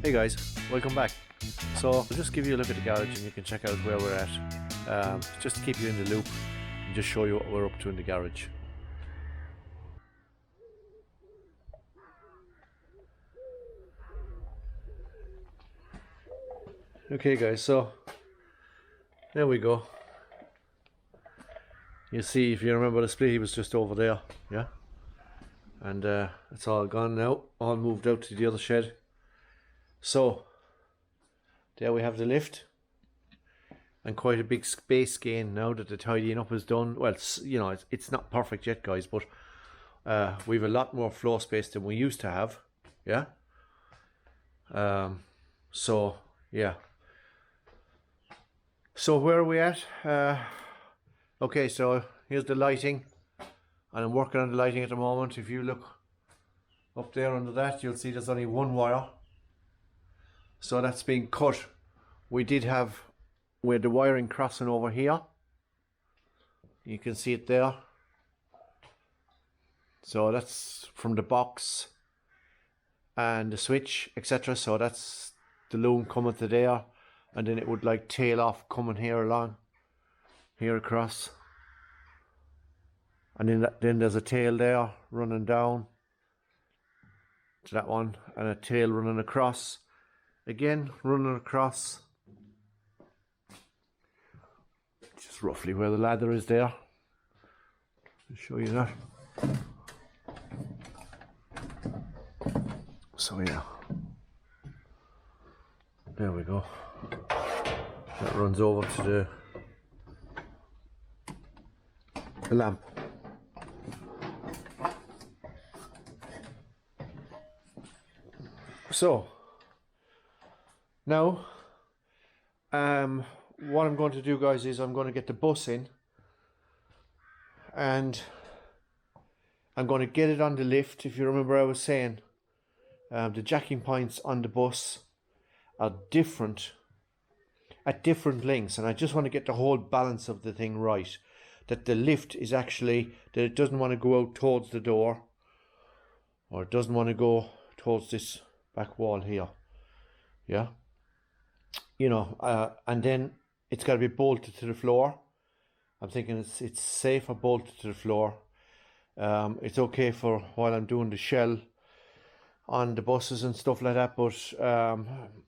Hey guys, welcome back. So I'll just give you a look at the garage and you can check out where we're at. Just to keep you in the loop and just show you what we're up to in the garage. Okay guys, so there we go. You see, if you remember, the split was just over there, yeah? And it's all gone now, all moved out to the other shed. So there we have the lift, and quite a big space gain now that the tidying up is done. Well, it's not perfect yet, guys, but we've a lot more floor space than we used to have, yeah? So yeah. So where are we at? Okay, so here's the lighting, and I'm working on the lighting at the moment. If you look up there under that, you'll see there's only one wire, so that's being cut. We did have where the wiring crossing over here, you can see it there. So that's from the box and the switch, etc. So that's the loom coming to there, and then it would like tail off coming here along, here across, and then there's a tail there running down to that one, and a tail running across, again running across, just roughly where the ladder is there. I'll show you that. So yeah, there we go. That runs over to the lamp. So now what I'm going to do, guys, is I'm going to get the bus in, and I'm going to get it on the lift. If you remember, I was saying the jacking points on the bus are different at different lengths, and I just want to get the whole balance of the thing right, that the lift is actually, that it doesn't want to go out towards the door, or it doesn't want to go towards this back wall here, yeah, you know, and then it's got to be bolted to the floor. I'm thinking it's safer bolted to the floor. It's okay for while I'm doing the shell on the buses and stuff like that, but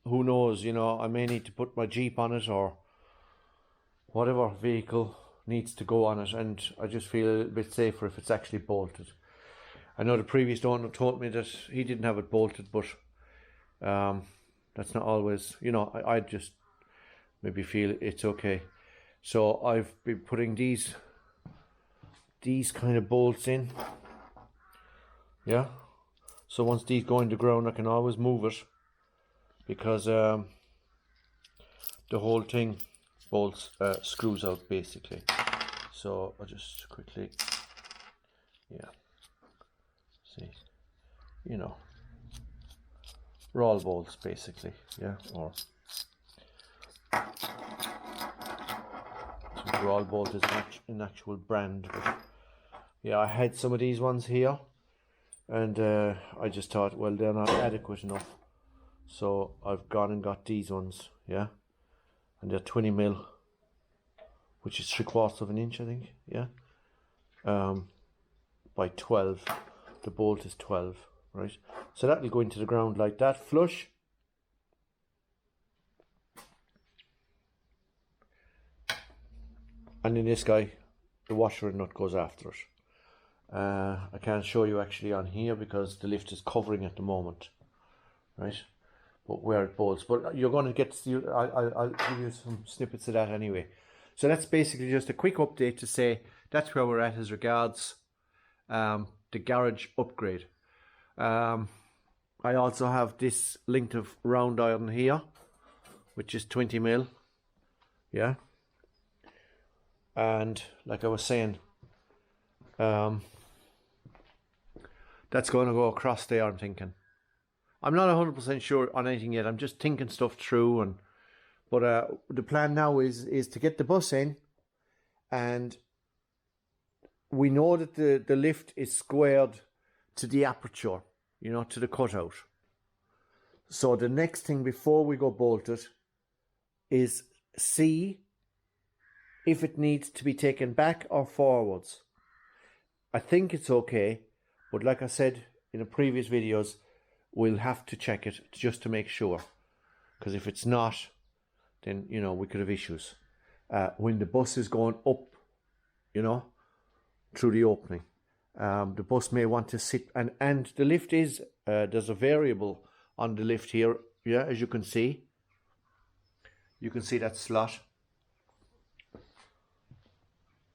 who knows, you know, I may need to put my Jeep on it, or whatever vehicle needs to go on it, and I just feel a little bit safer if it's actually bolted. I know the previous owner told me that he didn't have it bolted, but that's not always, you know, I just maybe feel it's okay. So I've been putting these kind of bolts in, yeah. So once these go in the ground, I can always move it, because the whole thing bolts screws out basically. So I'll just quickly, yeah, see, you know, roll bolts basically, yeah, or so roll bolt is an actual brand, but yeah, I had some of these ones here, and I just thought, well, they're not adequate enough, so I've gone and got these ones, yeah, and they're 20 mil, which is 3/4 of an inch, I think, yeah, by 12. The bolt is 12, right? So that will go into the ground like that, flush. And in this guy, the washer and nut goes after it. I can't show you actually on here because the lift is covering at the moment, right? But where it bolts, but you're going to get, I'll give you some snippets of that anyway. So that's basically just a quick update to say that's where we're at as regards the garage upgrade. I also have this length of round iron here, which is 20 mil, yeah. And like I was saying, that's going to go across there, I'm thinking. I'm not 100% sure on anything yet. I'm just thinking stuff through, but the plan now is to get the bus in, and we know that the lift is squared to the aperture, you know, to the cutout. So the next thing before we go bolt it is see if it needs to be taken back or forwards. I think it's okay, but like I said in the previous videos, we'll have to check it just to make sure. Because if it's not, then, you know, we could have issues. When the bus is going up, you know, through the opening, the bus may want to sit, and the lift is, there's a variable on the lift here, yeah, as you can see. You can see that slot.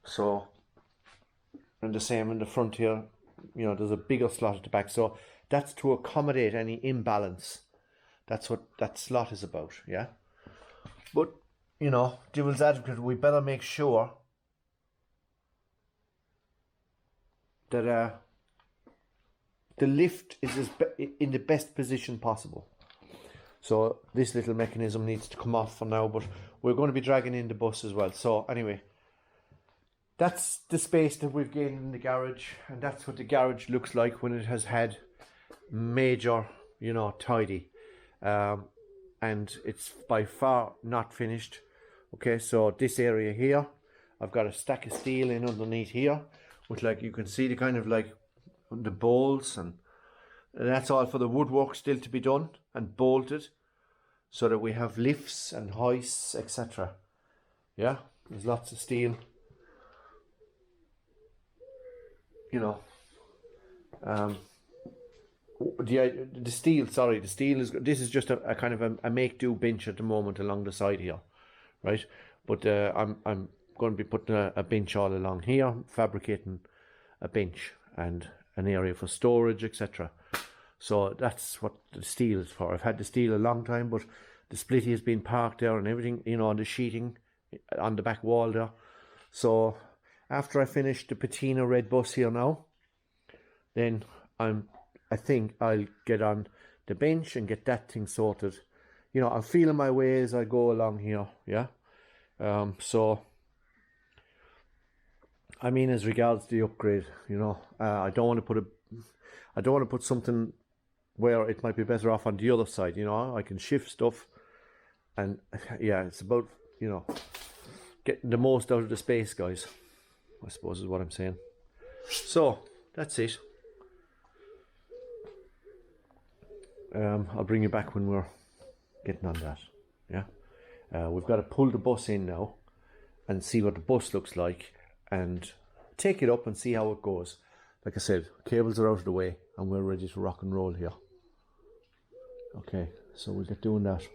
So, and the same in the front here, you know, there's a bigger slot at the back. So that's to accommodate any imbalance. That's what that slot is about, yeah. But, you know, devil's advocate, we better make sure that the lift is in the best position possible. So this little mechanism needs to come off for now, but we're going to be dragging in the bus as well. So anyway, that's the space that we've gained in the garage, and that's what the garage looks like when it has had major, you know, tidy. And it's by far not finished. Okay, so this area here, I've got a stack of steel in underneath here, with, like, you can see the kind of like the bolts, and that's all for the woodwork still to be done and bolted, so that we have lifts and hoists, etc. Yeah, there's lots of steel, you know. The steel, sorry, the steel is, this is just a kind of a make-do bench at the moment along the side here, right? But I'm going to be putting a bench all along here, fabricating a bench and an area for storage, etc. So that's what the steel is for. I've had the steel a long time, but the splitty has been parked there and everything, you know, on the sheeting on the back wall there. So after I finish the patina red bus here now, then I think I'll get on the bench and get that thing sorted. You know, I'm feeling my way as I go along here, yeah. So I mean, as regards the upgrade, you know, I don't want to put something where it might be better off on the other side. You know, I can shift stuff, and yeah, it's about, you know, getting the most out of the space, guys, I suppose is what I'm saying. So that's it. I'll bring you back when we're getting on that. Yeah, we've got to pull the bus in now and see what the bus looks like, and take it up and see how it goes. Like I said, cables are out of the way and we're ready to rock and roll here. Okay, so we'll get doing that.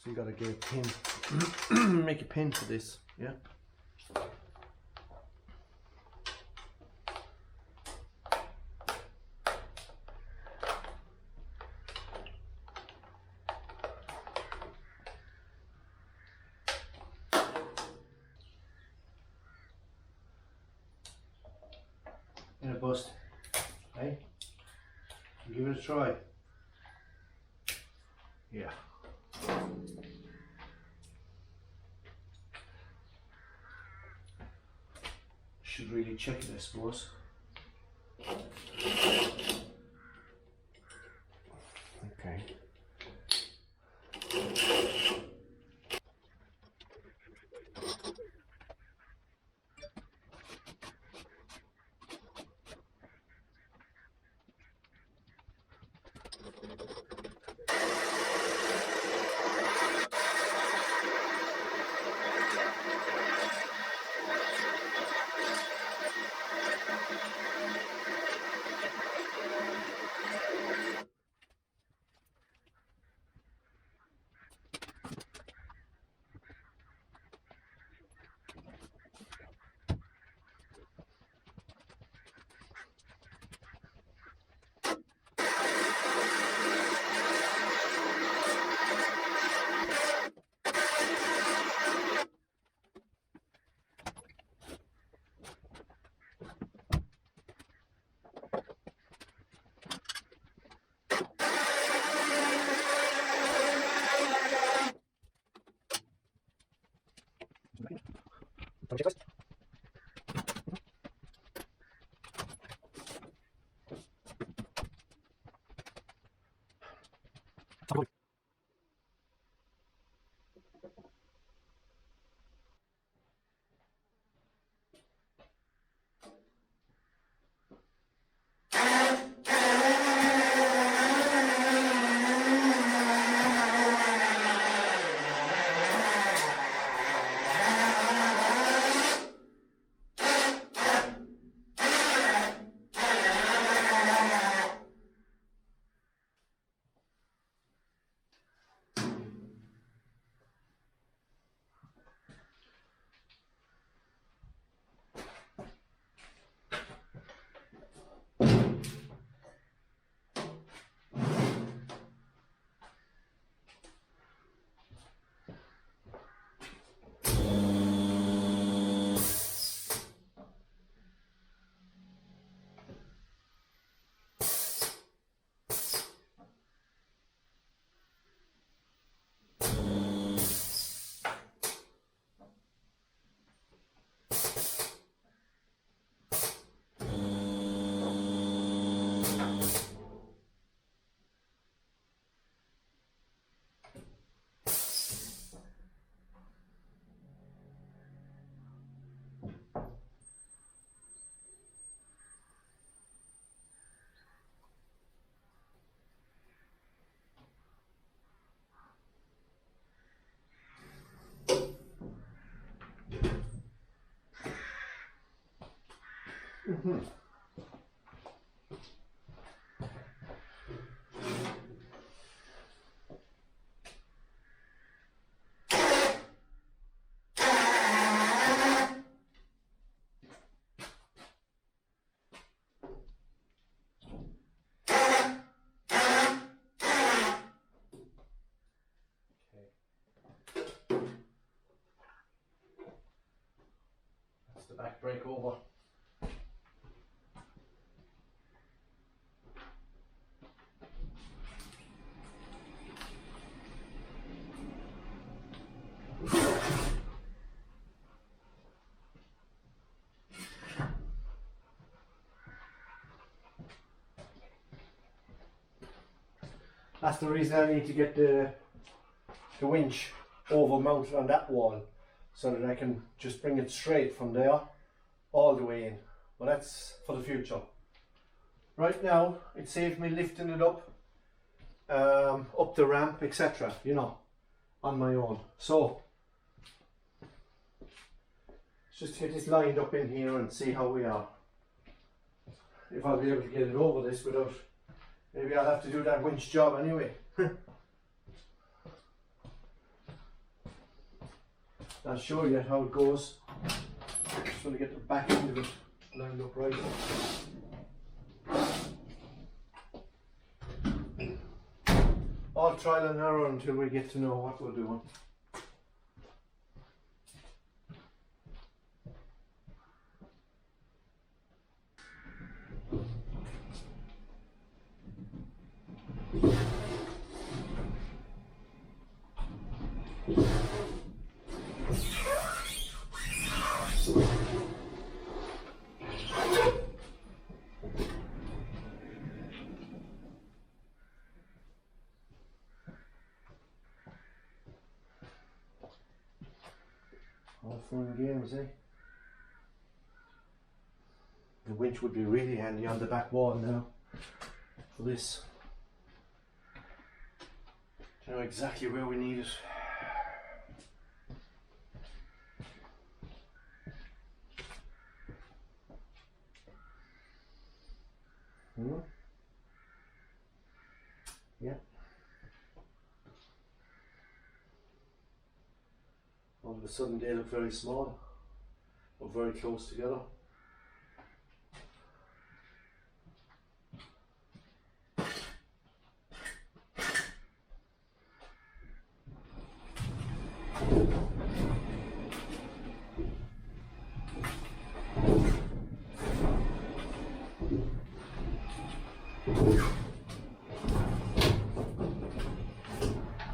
Still gotta get a pin, make a pin for this, yeah. In a bust, hey? Give it a try. Yeah. Should really check it, I suppose. Okay. That's the back brake over. That's the reason I need to get the winch over mounted on that wall, so that I can just bring it straight from there all the way in. But that's for the future. Right now it saved me lifting it up the ramp, etc., you know, on my own. So let's just get this lined up in here and see how we are. If I'll be able to get it over this without, maybe I'll have to do that winch job anyway. I'll show you how it goes. Just want to get the back end of it lined up right. All trial and error until we get to know what we're doing. All fun and games, eh? The winch would be really handy on the back wall now for this. Do you know exactly where we need it? Yeah. All of a sudden they look very small, or very close together.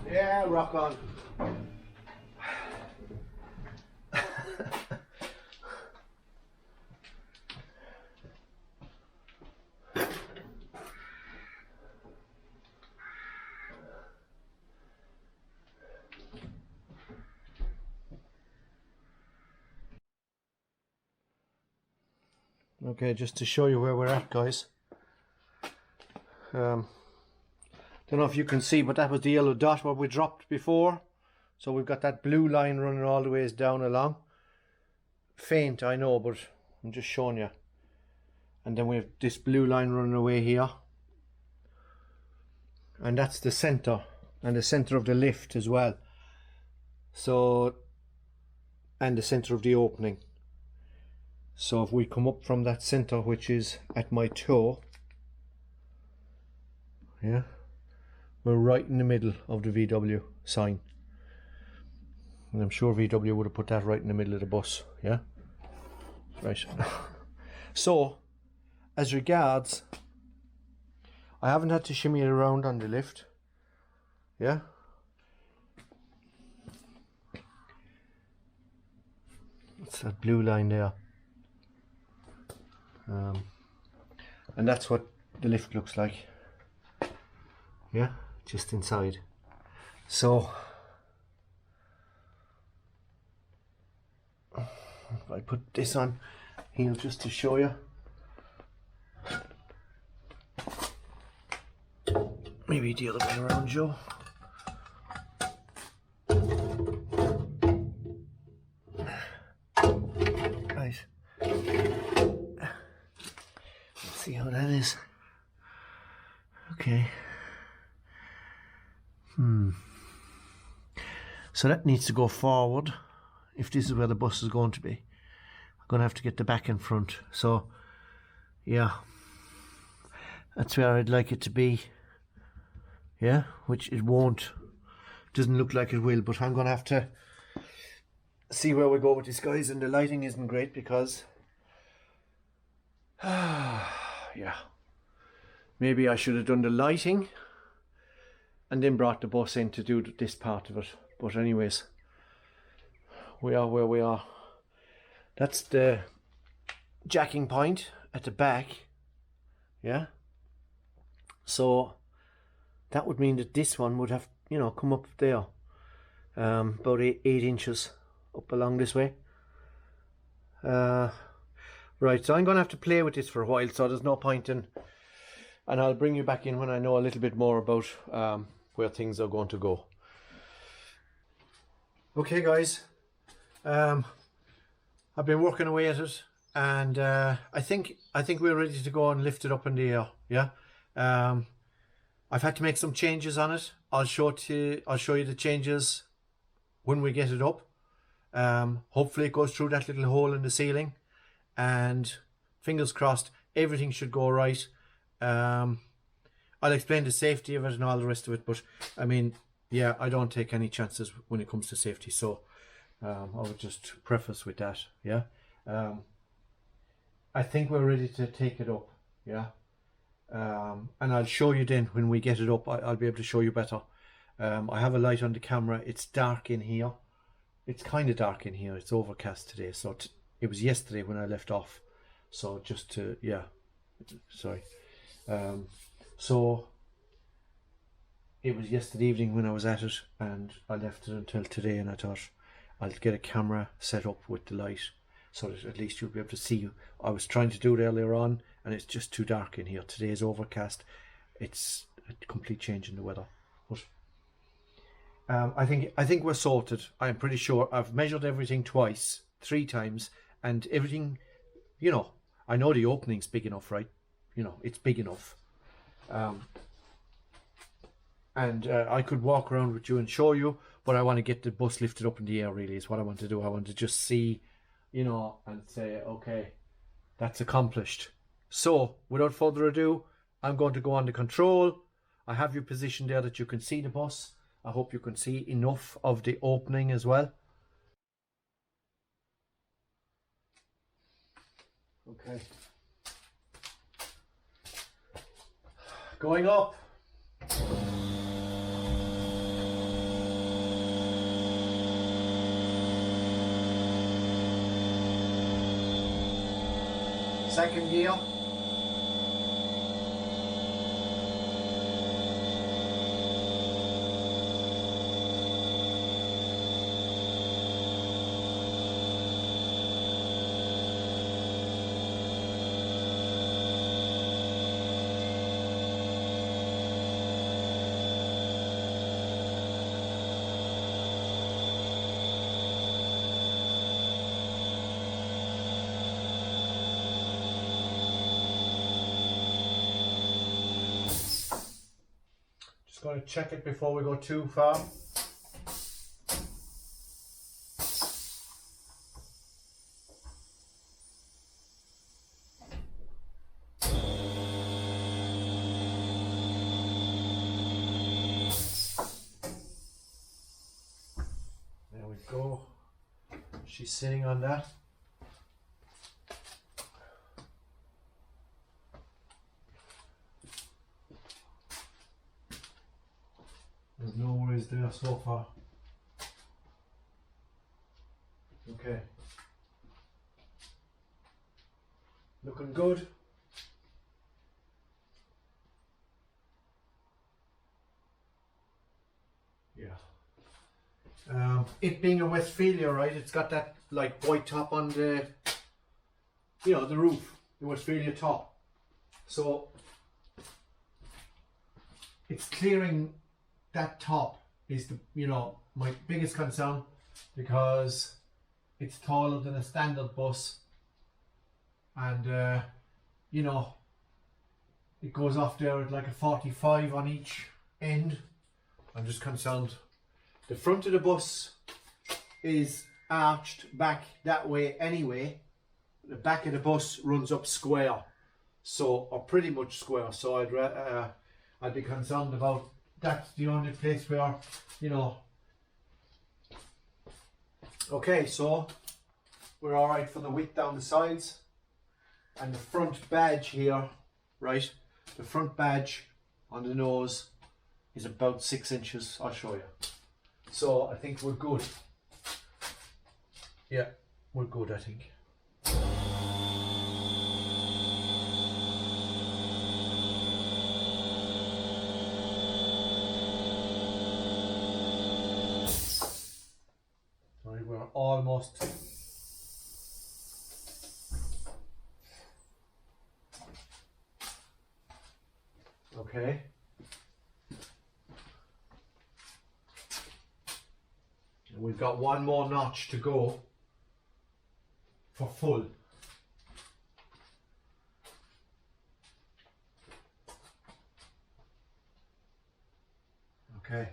Yeah, rock on. Okay, just to show you where we're at, guys. Don't know if you can see, but that was the yellow dot what we dropped before. So we've got that blue line running all the ways down along. Faint, I know, but I'm just showing you. And then we have this blue line running away here. And that's the center, and the center of the lift as well. So, and the center of the opening. So if we come up from that center, which is at my toe, yeah, we're right in the middle of the VW sign. And I'm sure VW would have put that right in the middle of the bus, yeah? Right. So, as regards, I haven't had to shimmy it around on the lift, yeah? What's that blue line there? And that's what the lift looks like, yeah, just inside. So if I put this on here just to show you, maybe the other way around, Joe. Right. see how that is. Okay. So that needs to go forward if this is where the bus is going to be. I'm going to have to get the back in front. So, yeah. That's where I'd like it to be. Yeah, which it won't. Doesn't look like it will, but I'm going to have to see where we go with this, guys. And the lighting isn't great because... yeah. Maybe I should have done the lighting and then brought the bus in to do this part of it. But anyways, we are where we are. That's the jacking point at the back. Yeah. So that would mean that this one would have, you know, come up there. About 8 inches up along this way. Right, so I'm going to have to play with this for a while, so there's no point in... And I'll bring you back in when I know a little bit more about where things are going to go. Okay, guys. I've been working away at it, and I think we're ready to go and lift it up in the air. Yeah. I've had to make some changes on it. I'll show you the changes when we get it up. Hopefully it goes through that little hole in the ceiling, and fingers crossed everything should go right. I'll explain the safety of it and all the rest of it, but I mean, yeah, I don't take any chances when it comes to safety, so I would just preface with that. Yeah. I think we're ready to take it up. Yeah. And I'll show you then when we get it up. I'll be able to show you better. I have a light on the camera. It's dark in here. It's kind of dark in here. It's overcast today, so it was yesterday when I left off, so just to, yeah, sorry. So it was yesterday evening when I was at it, and I left it until today, and I thought I'll get a camera set up with the light so that at least you'll be able to see. I was trying to do it earlier on, and it's just too dark in here. Today is overcast. It's a complete change in the weather. But I think we're sorted. I'm pretty sure. I've measured everything twice, 3 times, and everything, you know, I know the opening's big enough, right? You know, it's big enough. And I could walk around with you and show you, but I want to get the bus lifted up in the air, really, is what I want to do. I want to just see, you know, and say, okay, that's accomplished. So, without further ado, I'm going to go on the control. I have you positioned there that you can see the bus. I hope you can see enough of the opening as well. Okay. Going up. Second gear. Just going to check it before we go too far. There we go. She's sitting on that. There's no worries there so far. Okay. Looking good. Yeah. It being a Westfalia, right? It's got that like white top on the, you know, the roof, the Westfalia top. So it's clearing that top is the, you know, my biggest concern, because it's taller than a standard bus, and you know, it goes off there at like a 45 on each end. I'm just concerned. The front of the bus is arched back that way anyway. The back of the bus runs up square, so, or pretty much square, so I'd be concerned about that's the only place where, you know. Okay, so we're alright for the width down the sides, and the front badge here, right, the front badge on the nose is about 6 inches. I'll show you. So I think we're good. Yeah, we're good, I think. Sorry, we're almost. Okay. And we've got one more notch to go for full. Okay.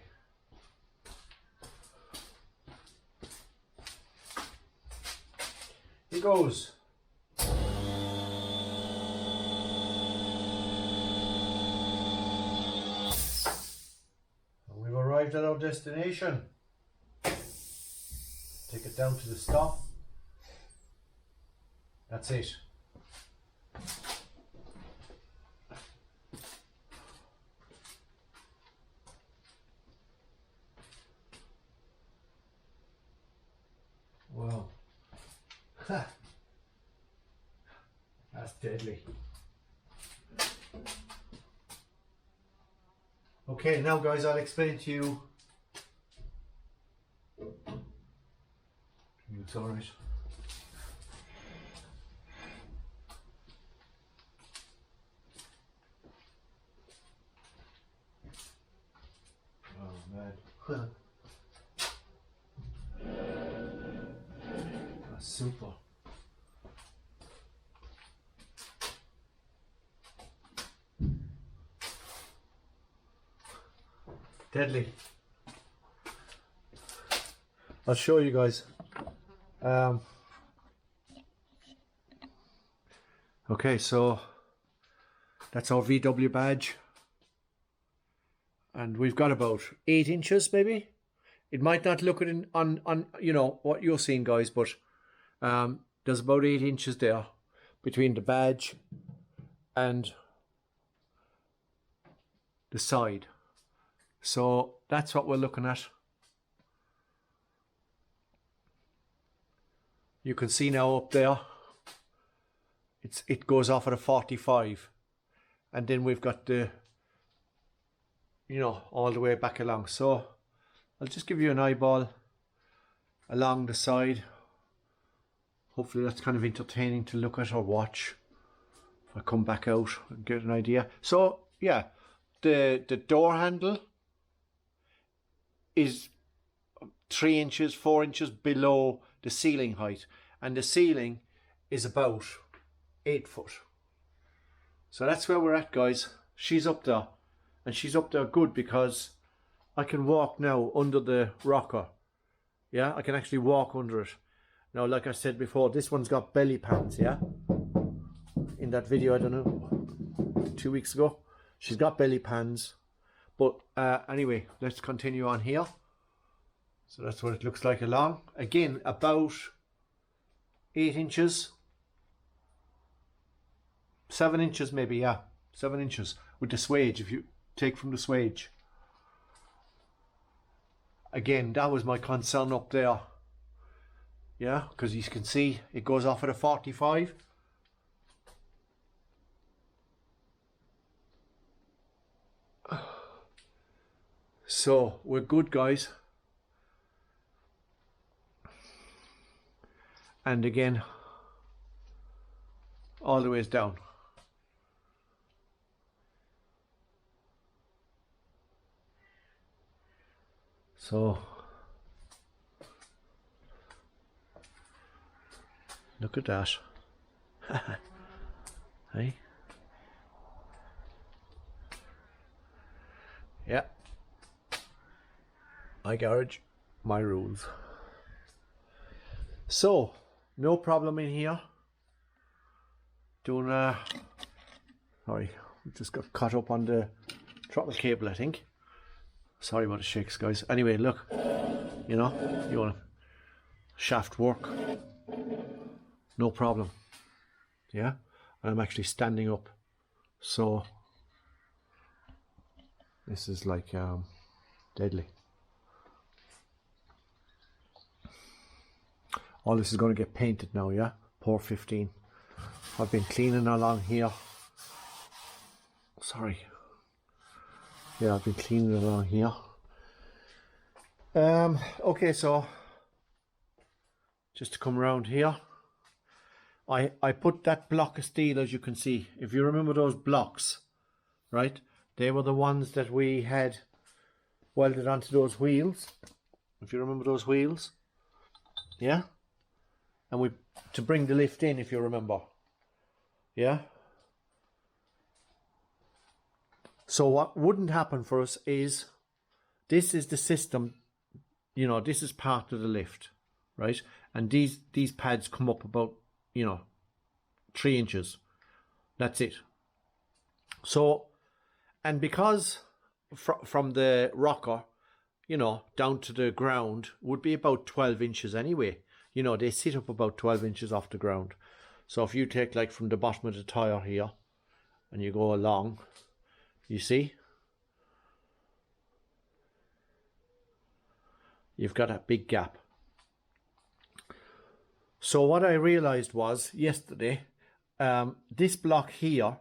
Here goes. And we've arrived at our destination. Take it down to the stop. That's it. Wow. That's deadly. Okay, now guys, I'll explain to you. It's alright. Oh man. That's super. Deadly. I'll show you guys. Okay, so that's our VW badge, and we've got about 8 inches maybe. It might not look it on you know what you're seeing, guys, but there's about 8 inches there between the badge and the side. So that's what we're looking at. You can see now up there, it goes off at a 45, and then we've got the, you know, all the way back along. So I'll just give you an eyeball along the side. Hopefully that's kind of entertaining to look at or watch. If I come back out and get an idea. So yeah, the door handle is 3 inches, 4 inches below the ceiling height, and the ceiling is about 8 foot. So that's where we're at, guys. She's up there, and she's up there good because I can walk now under the rocker. Yeah, I can actually walk under it. Now, like I said before, this one's got belly pans, yeah? In that video, I don't know, 2 weeks ago, she's got belly pans. But anyway, let's continue on here. So that's what it looks like along. Again, about 8 inches. 7 inches maybe, yeah. 7 inches with the swage, if you take from the swage. Again, that was my concern up there. Yeah, because you can see it goes off at a 45. So we're good, guys. And again, all the ways down. So look at that. Hey, Yeah. My garage, my rules. So, no problem in here. Doing sorry, we just got caught up on the throttle cable, I think. Sorry about the shakes, guys. Anyway, look, you know, you want to shaft work, no problem. Yeah, and I'm actually standing up, so this is like deadly. All this is going to get painted now, yeah? Pour 15. I've been cleaning along here. Sorry. Yeah, I've been cleaning along here. Okay, so just to come around here, I put that block of steel, as you can see. If you remember those blocks, right? They were the ones that we had welded onto those wheels. If you remember those wheels, yeah? And we, to bring the lift in, if you remember, yeah? So what wouldn't happen for us is, this is the system, you know, this is part of the lift, right? And these pads come up about, you know, 3 inches. That's it. So, and because from the rocker, you know, down to the ground would be about 12 inches anyway. You know, they sit up about 12 inches off the ground. So if you take like from the bottom of the tire here and you go along, you see, you've got a big gap. So what I realized was yesterday, this block here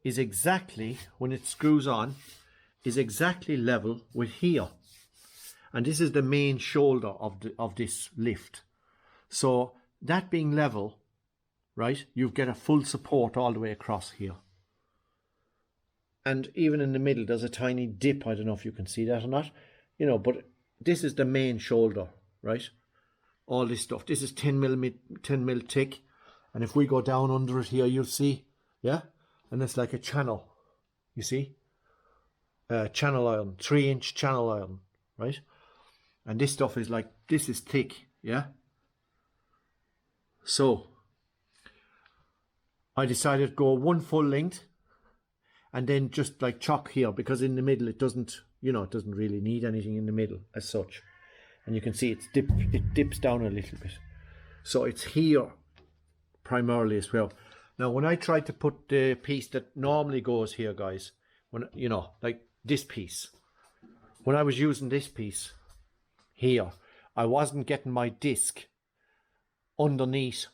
is exactly, when it screws on, is exactly level with here. And this is the main shoulder of this lift. So that being level, right, you get a full support all the way across here. And even in the middle, there's a tiny dip. I don't know if you can see that or not, you know, but this is the main shoulder, right? All this stuff. This is 10 mil thick. And if we go down under it here, you'll see, yeah? And it's like a channel, you see? Channel iron, 3-inch channel iron, right? And this stuff is like, this is thick, yeah? So I decided to go 1 full length and then just like chock here, because in the middle it doesn't, you know, it doesn't really need anything in the middle as such. And you can see it dips down a little bit. So it's here primarily as well. Now when I tried to put the piece that normally goes here, guys, when, you know, like this piece, when I was using this piece here, I wasn't getting my disc underneath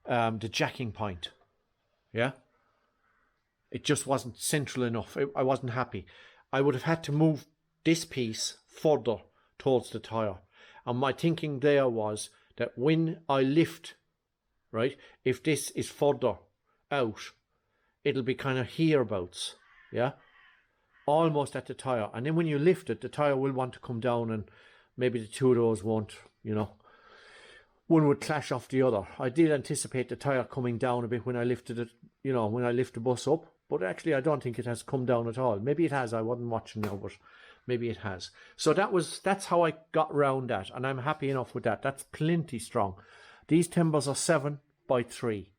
the jacking point, yeah? It just wasn't central enough. I wasn't happy. I would have had to move this piece further towards the tire. And my thinking there was that when I lift, right, if this is further out, it'll be kind of hereabouts, yeah? Almost at the tire. And then when you lift it, the tire will want to come down, and maybe the two of those won't, you know. One would clash off the other. I did anticipate the tire coming down a bit when I lifted it, you know, when I lift the bus up. But actually, I don't think it has come down at all. Maybe it has. I wasn't watching now, but maybe it has. So that's how I got round that. And I'm happy enough with that. That's plenty strong. These timbers are 7 by 3.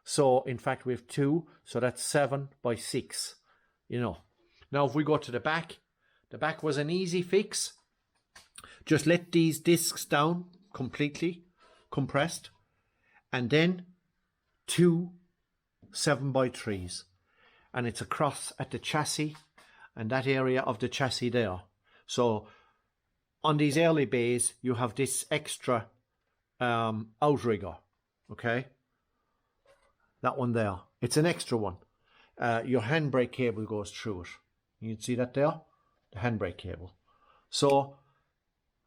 So, in fact, we have 2. So that's 7 by 6, you know. Now, if we go to the back was an easy fix. Just let these discs down completely, compressed, and then 2 7 by 3s, and it's across at the chassis and that area of the chassis there. So on these early bays you have this extra outrigger, okay, that one there, it's an extra one. Your handbrake cable goes through it. You can see that there, the handbrake cable. So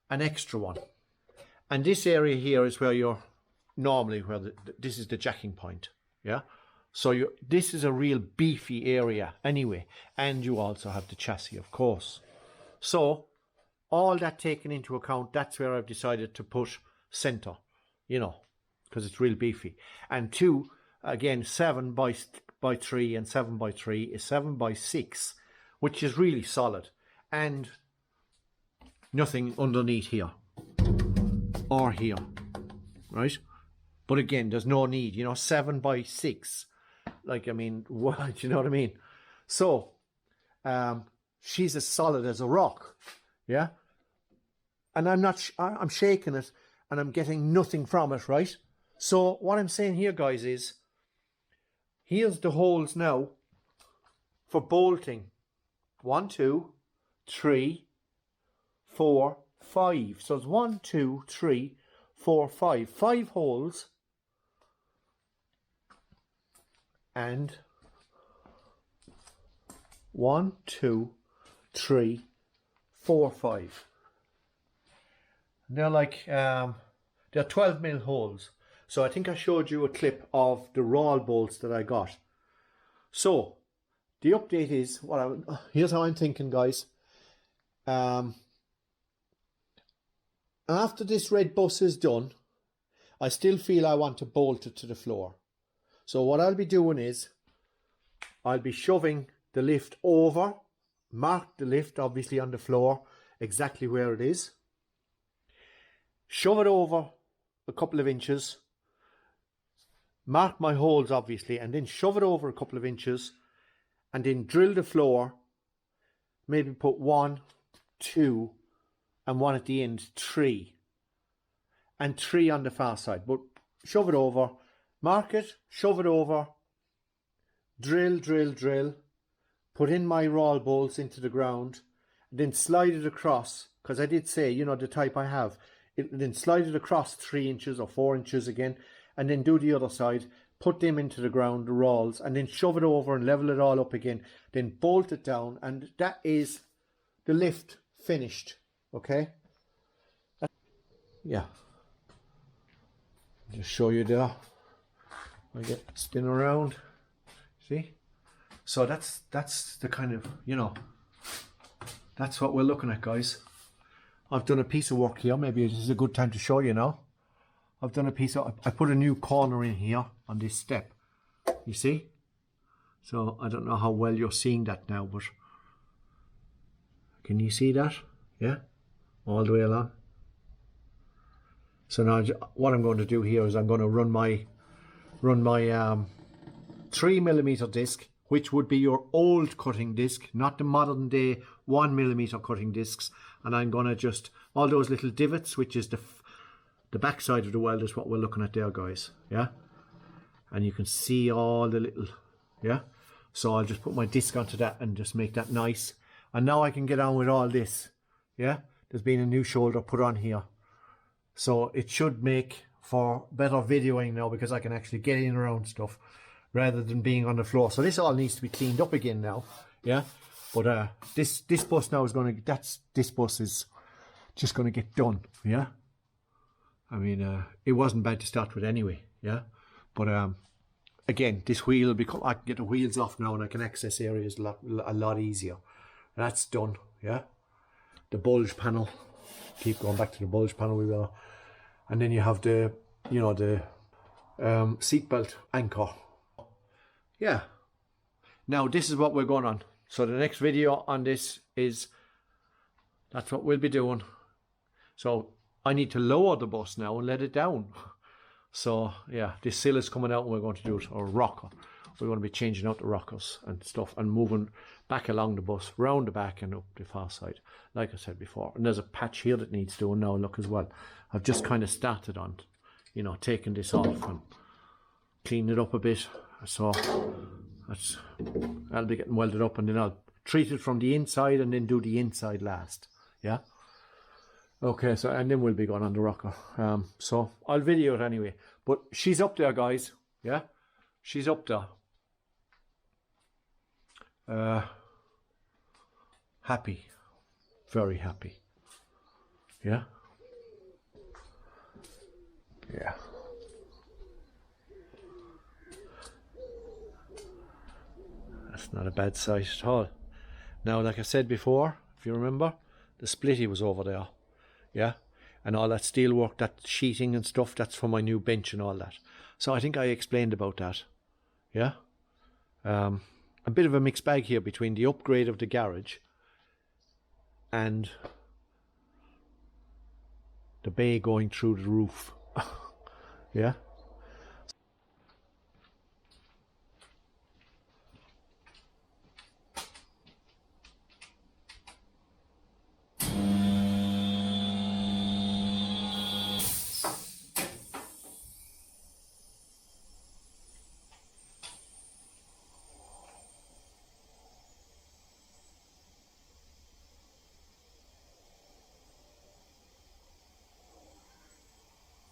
an extra one. And this area here is where you're normally, where this is the jacking point, yeah? So this is a real beefy area anyway. And you also have the chassis, of course. So all that taken into account, that's where I've decided to put center, you know, because it's real beefy. And 2, again, 7 by 3 and 7 by 3 is 7 by 6 which is really solid, and nothing underneath here or here, right? But again, there's no need, you know, 7 by 6. Like, I mean, what, you know what I mean? So, she's as solid as a rock, yeah? And I'm shaking it and I'm getting nothing from it, right? So what I'm saying here, guys, is here's the holes now for bolting. 1, 2, 3, 4, 5. So it's 1, 2, 3, 4, 5. 5 holes. And 1, 2, 3, 4, 5. They're like they're 12mm holes. So I think I showed you a clip of the roll bolts that I got. So the update is here's how I'm thinking, guys. After this red bus is done, I still feel I want to bolt it to the floor. So what I'll be doing is I'll be shoving the lift over, mark the lift obviously on the floor, exactly where it is. Shove it over a couple of inches, mark my holes obviously, and then shove it over a couple of inches, and then drill the floor, maybe put 1, 2, and 1 at the end, 3. And 3 on the far side, but shove it over, mark it, shove it over, drill, drill, drill, put in my roll bolts into the ground, then slide it across, because I did say, you know, the type I have, then slide it across 3 inches or 4 inches again, and then do the other side, put them into the ground, the rolls, and then shove it over and level it all up again, then bolt it down, and that is the lift finished, okay? Yeah. Just show you there. I get spin around, see? So that's the kind of, you know, that's what we're looking at, guys. I've done a piece of work here. Maybe this is a good time to show you now. I've done a piece of, I put a new corner in here on this step, you see? So I don't know how well you're seeing that now, but can you see that? Yeah, all the way along. So now what I'm going to do here is I'm going to run my 3mm disc, which would be your old cutting disc, not the modern day 1mm cutting discs. And I'm going to just, all those little divots, which is the back side of the weld, is what we're looking at there, guys. Yeah. And you can see all the little, yeah. So I'll just put my disc onto that and just make that nice. And now I can get on with all this. Yeah. There's been a new shoulder put on here. So it should make for better videoing now, because I can actually get in around stuff rather than being on the floor. So this all needs to be cleaned up again now. Yeah. But this bus now is going to, this bus is just going to get done. Yeah. I mean, it wasn't bad to start with anyway. Yeah. But again, this wheel will become, I can get the wheels off now and I can access areas a lot easier. That's done. Yeah. The bulge panel, keep going back to the bulge panel, we will. And then you have the, you know, the seatbelt anchor. Yeah. Now this is what we're going on. So the next video on this is, that's what we'll be doing. So I need to lower the bus now and let it down. So yeah, this sill is coming out and we're going to do it, or rocker. We're going to be changing out the rockers and stuff and moving back along the bus, round the back and up the far side, like I said before. And there's a patch here that needs doing now, look, as well. I've just kind of started on, you know, taking this off and cleaning it up a bit. So I'll be getting welded up, and then I'll treat it from the inside and then do the inside last. Yeah. Okay, so and then we'll be going on the rocker. So I'll video it anyway. But she's up there, guys. Yeah, she's up there. Happy, very happy. Yeah. Yeah. That's not a bad sight at all. Now, like I said before, if you remember, the splitty was over there. Yeah. And all that steel work, that sheeting and stuff, that's for my new bench and all that. So I think I explained about that. Yeah. a bit of a mixed bag here between the upgrade of the garage and the bay going through the roof. Yeah.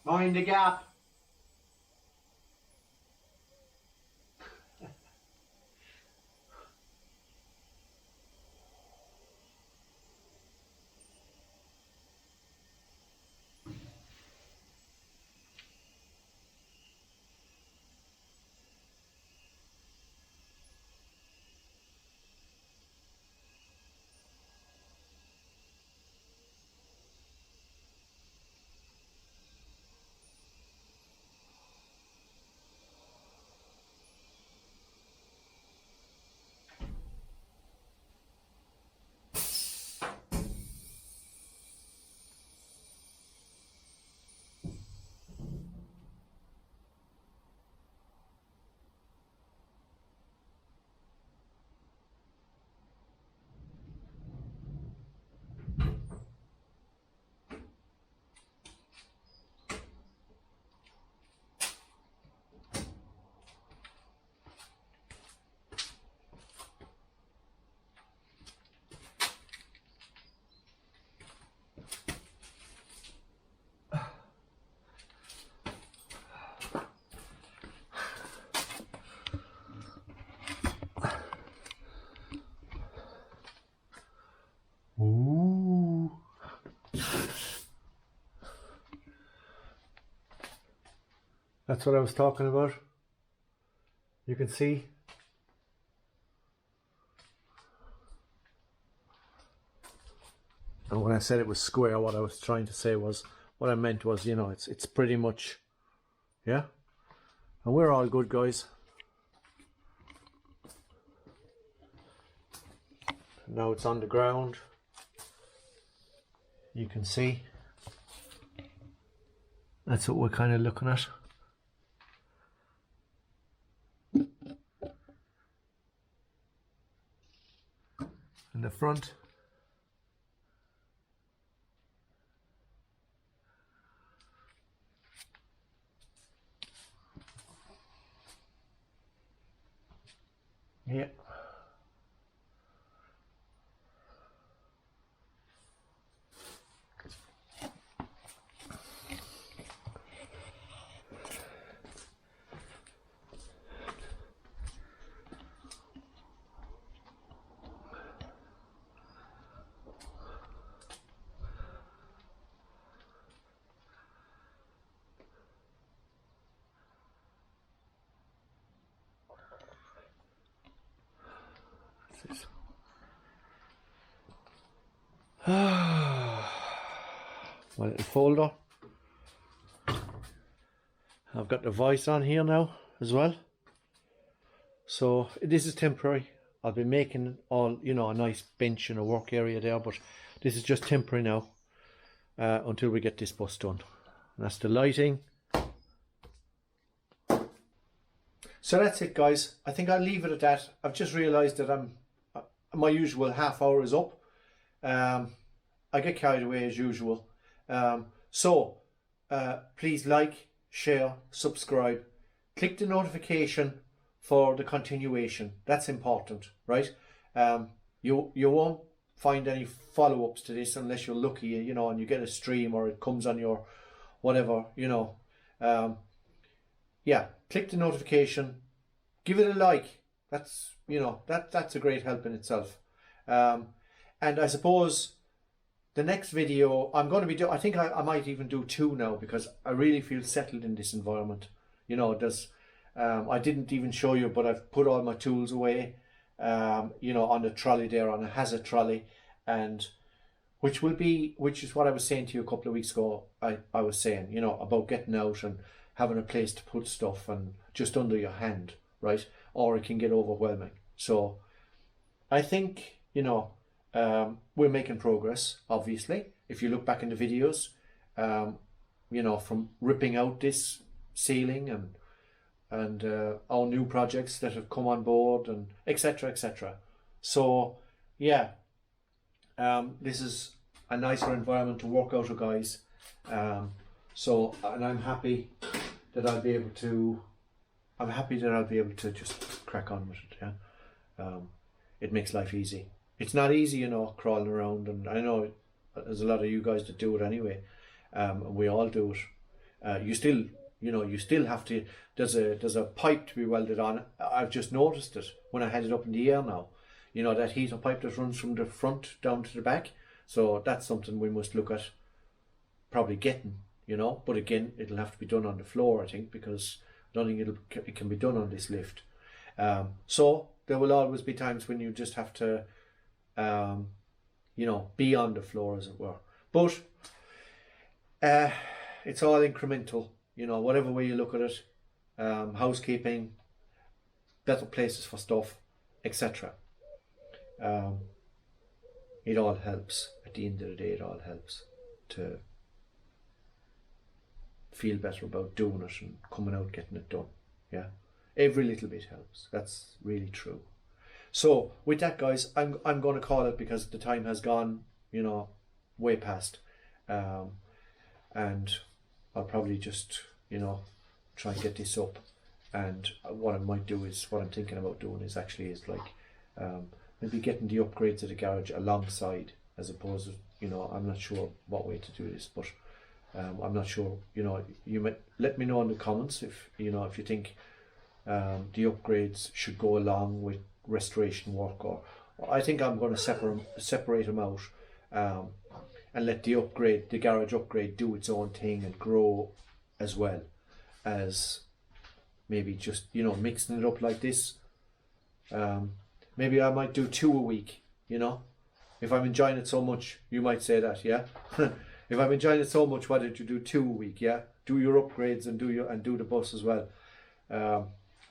Mind the gap. Ooh. That's what I was talking about. You can see. And when I said it was square, what I was trying to say was, what I meant was, you know, it's pretty much, yeah. And we're all good, guys. Now it's on the ground. You can see. That's what we're kind of looking at. In the front. Yeah. My little folder. I've got the voice on here now as well. So this is temporary. I'll be making all, you know, a nice bench and a work area there, but this is just temporary now until we get this bus done. And that's the lighting. So that's it, guys. I think I'll leave it at that. I've just realised that my usual half hour is up. I get carried away as usual. Please like, share, subscribe, click the notification for the continuation. That's important, right? You won't find any follow-ups to this unless you're lucky, you know, and you get a stream or it comes on your whatever, you know. Yeah, click the notification, give it a like. That's, you know, that's a great help in itself. And I suppose the next video I'm going to be doing, I think I might even do 2 now, because I really feel settled in this environment. You know, there's I didn't even show you, but I've put all my tools away, you know, on the trolley there, on a hazard trolley, and which is what I was saying to you a couple of weeks ago. I was saying, you know, about getting out and having a place to put stuff and just under your hand, right? Or it can get overwhelming. So I think, we're making progress, obviously. If you look back in the videos, from ripping out this ceiling and our new projects that have come on board and etc. etc. So yeah, this is a nicer environment to work out of, guys. And I'm happy that I'll be able to. I'm happy that I'll be able to just crack on with it. Yeah, it makes life easy. It's not easy, crawling around, and I know there's a lot of you guys that do it anyway, and we all do it. You still have to. There's a pipe to be welded on. I've just noticed it when I had it up in the air now. That heater pipe that runs from the front down to the back. So that's something we must look at probably getting, but again, it'll have to be done on the floor, I think, because I don't think it can be done on this lift. So there will always be times when you just have to, be on the floor, as it were. But it's all incremental, whatever way you look at it. Housekeeping, better places for stuff, etc. It all helps. At the end of the day, it all helps to feel better about doing it and coming out getting it done. Yeah, every little bit helps. That's really true. So with that, guys, I'm going to call it because the time has gone, way past, and I'll probably just try and get this up. And what I might do is, what I'm thinking about doing is maybe getting the upgrades at the garage alongside, as opposed to, I'm not sure what way to do this, but I'm not sure, you might let me know in the comments if you think the upgrades should go along with restoration work, or I think I'm going to separate them out, and let the garage upgrade do its own thing and grow, as well as maybe just mixing it up like this. Maybe I might do 2 a week, if I'm enjoying it so much. You might say that, yeah. If I'm enjoying it so much, why don't you do 2 a week? Yeah, do your upgrades and do the bus as well.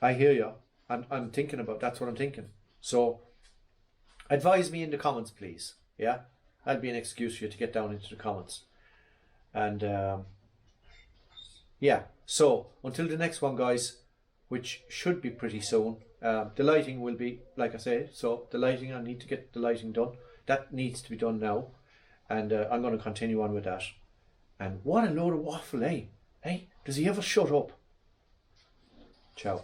I hear you. I'm thinking about, that's what I'm thinking. So advise me in the comments, please. Yeah, that'll be an excuse for you to get down into the comments. And yeah, so until the next one, guys, which should be pretty soon. The lighting will be, like I say, so the lighting, I need to get the lighting done. That needs to be done now. And I'm going to continue on with that. And what a load of waffle, eh? Hey, does he ever shut up? Ciao.